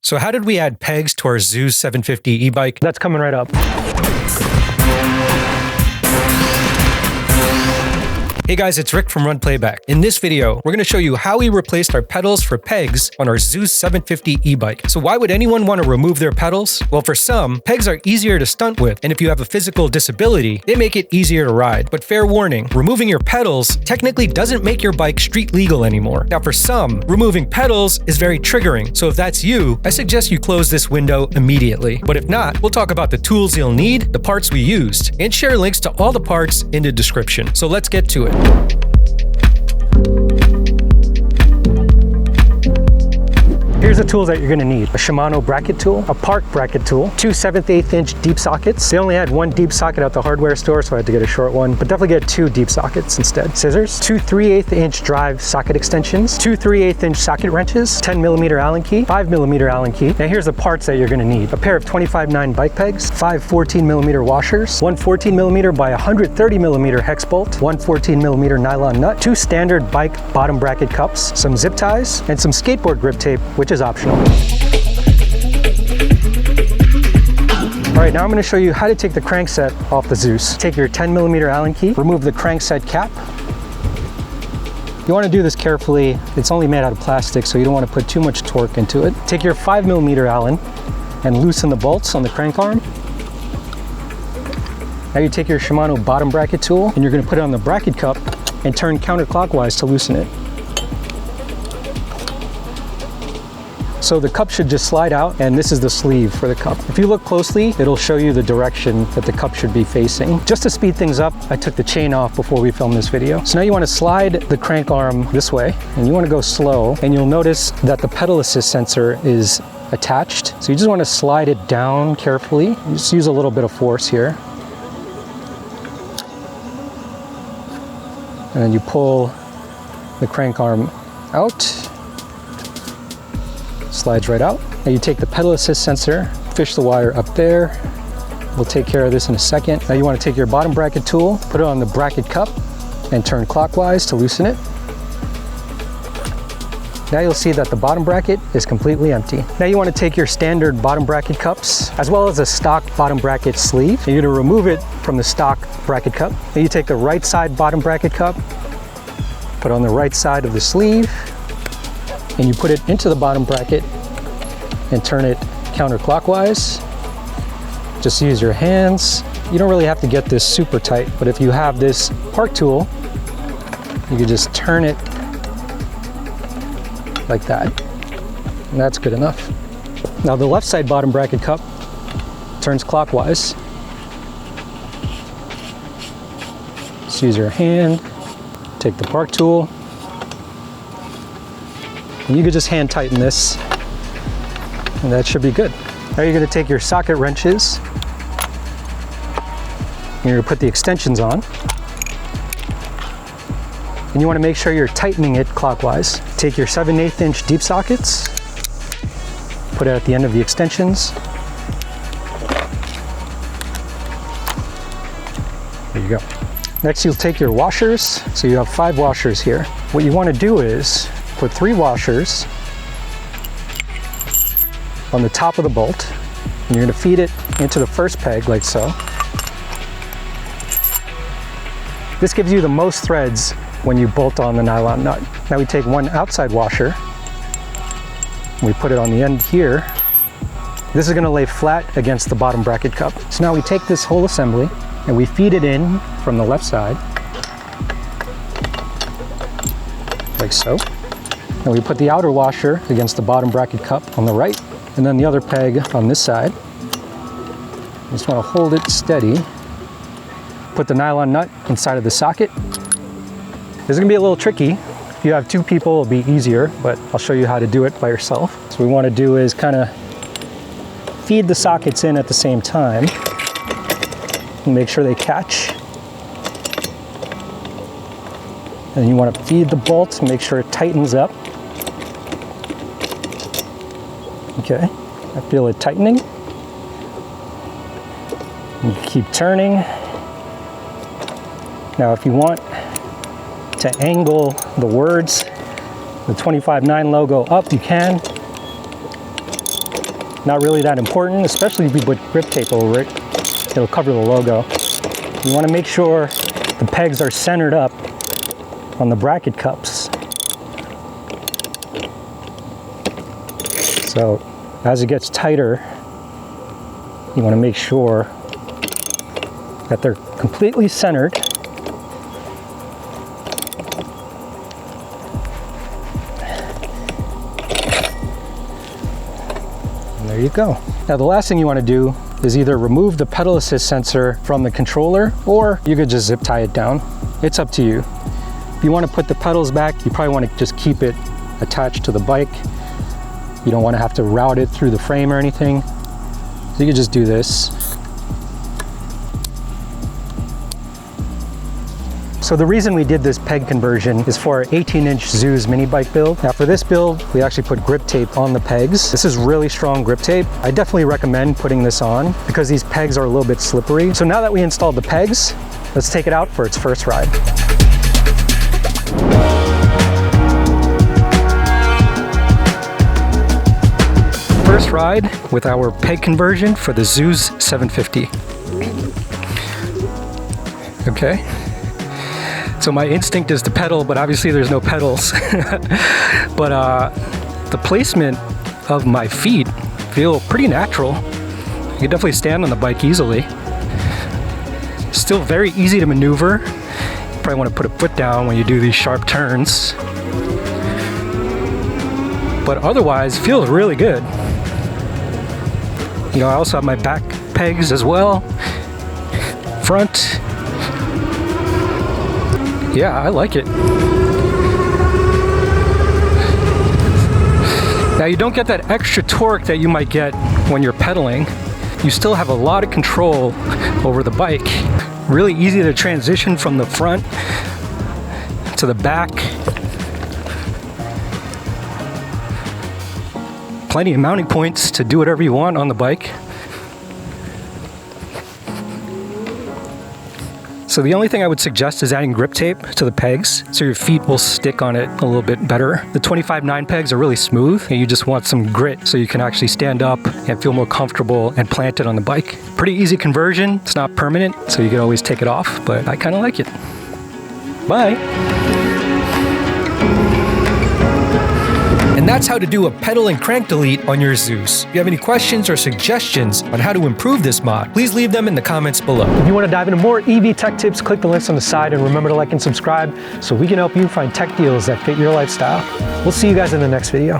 So how did we add pegs to our Zooz 750 e-bike? That's coming right up. Hey guys, it's Rick from RunPlayBack. In this video, we're going to show you how we replaced our pedals for pegs on our Zooz 750 e-bike. So why would anyone want to remove their pedals? Well, for some, pegs are easier to stunt with, and if you have a physical disability, they make it easier to ride. But fair warning, removing your pedals technically doesn't make your bike street legal anymore. Now for some, removing pedals is very triggering, so if that's you, I suggest you close this window immediately. But if not, we'll talk about the tools you'll need, the parts we used, and share links to all the parts in the description. So let's get to it. Here's the tools that you're gonna need. A Shimano bracket tool, a Park bracket tool, 2 7/8 inch deep sockets. They only had one deep socket at the hardware store, so I had to get a short one, but definitely get 2 deep sockets instead. Scissors, 2 3/8 inch drive socket extensions, 2 3/8 inch socket wrenches, 10mm Allen key, 5mm Allen key. Now here's the parts that you're gonna need. A pair of 25/9 bike pegs, 5 14mm washers, 1 14mm by 130mm hex bolt, 1 14mm nylon nut, 2 standard bike bottom bracket cups, some zip ties, and some skateboard grip tape, which is optional. All right, now I'm going to show you how to take the crankset off the Zooz. Take your 10mm Allen key, remove the crankset cap. You want to do this carefully. It's only made out of plastic, so you don't want to put too much torque into it. Take your 5mm Allen and loosen the bolts on the crank arm. Now you take your Shimano bottom bracket tool and you're going to put it on the bracket cup and turn counterclockwise to loosen it. So the cup should just slide out, and this is the sleeve for the cup. If you look closely, it'll show you the direction that the cup should be facing. Just to speed things up, I took the chain off before we filmed this video. So now you want to slide the crank arm this way, and you want to go slow, and you'll notice that the pedal assist sensor is attached. So you just want to slide it down carefully. You just use a little bit of force here. And then you pull the crank arm out. Slides right out. Now you take the pedal assist sensor, fish the wire up there. We'll take care of this in a second. Now you want to take your bottom bracket tool, put it on the bracket cup, and turn clockwise to loosen it. Now you'll see that the bottom bracket is completely empty. Now you want to take your standard bottom bracket cups, as well as a stock bottom bracket sleeve. You're going to remove it from the stock bracket cup. Now you take the right side bottom bracket cup, put it on the right side of the sleeve, and you put it into the bottom bracket and turn it counterclockwise. Just use your hands. You don't really have to get this super tight, but if you have this Park tool, you can just turn it like that, and that's good enough. Now the left side bottom bracket cup turns clockwise. Just use your hand, take the Park tool, and you could just hand tighten this, and that should be good. Now you're going to take your socket wrenches, and you're going to put the extensions on. And you want to make sure you're tightening it clockwise. Take your 7/8 inch deep sockets, put it at the end of the extensions. There you go. Next you'll take your washers. So you have 5 washers here. What you want to do is put 3 washers on the top of the bolt, and you're going to feed it into the first peg like so. This gives you the most threads when you bolt on the nylon nut. Now we take 1 outside washer, and we put it on the end here. This is going to lay flat against the bottom bracket cup. So now we take this whole assembly and we feed it in from the left side like so. And we put the outer washer against the bottom bracket cup on the right, and then the other peg on this side. You just want to hold it steady. Put the nylon nut inside of the socket. This is going to be a little tricky. If you have 2 people, it'll be easier, but I'll show you how to do it by yourself. So what we want to do is kind of feed the sockets in at the same time and make sure they catch. And you want to feed the bolt and make sure it tightens up. Okay, I feel it tightening. You keep turning. Now if you want to angle the words, the 25/9 logo up, you can. not really that important, especially if you put grip tape over it. It'll cover the logo. You want to make sure the pegs are centered up on the bracket cups. So as it gets tighter, you want to make sure that they're completely centered. And there you go. Now the last thing you want to do is either remove the pedal assist sensor from the controller, or you could just zip tie it down. It's up to you. If you want to put the pedals back, you probably want to just keep it attached to the bike. You don't want to have to route it through the frame or anything. So you can just do this. So the reason we did this peg conversion is for our 18-inch Zooz mini bike build. Now for this build, we actually put grip tape on the pegs. This is really strong grip tape. I definitely recommend putting this on because these pegs are a little bit slippery. So now that we installed the pegs, let's take it out for its first ride. First ride with our peg conversion for the Zooz 750. Okay. So my instinct is to pedal, but obviously there's no pedals. But the placement of my feet feel pretty natural. You can definitely stand on the bike easily. Still very easy to maneuver. You probably want to put a foot down when you do these sharp turns. But otherwise, feels really good. You know, I also have my back pegs as well. Front. Yeah, I like it. Now you don't get that extra torque that you might get when you're pedaling. You still have a lot of control over the bike. Really easy to transition from the front to the back. Plenty of mounting points to do whatever you want on the bike. So the only thing I would suggest is adding grip tape to the pegs so your feet will stick on it a little bit better. The 25/9 pegs are really smooth and you just want some grit so you can actually stand up and feel more comfortable and plant it on the bike. Pretty easy conversion. It's not permanent, so you can always take it off, but I kind of like it. Bye. And that's how to do a pedal and crank delete on your Zooz. If you have any questions or suggestions on how to improve this mod, please leave them in the comments below. If you want to dive into more EV tech tips, click the links on the side and remember to like and subscribe so we can help you find tech deals that fit your lifestyle. We'll see you guys in the next video.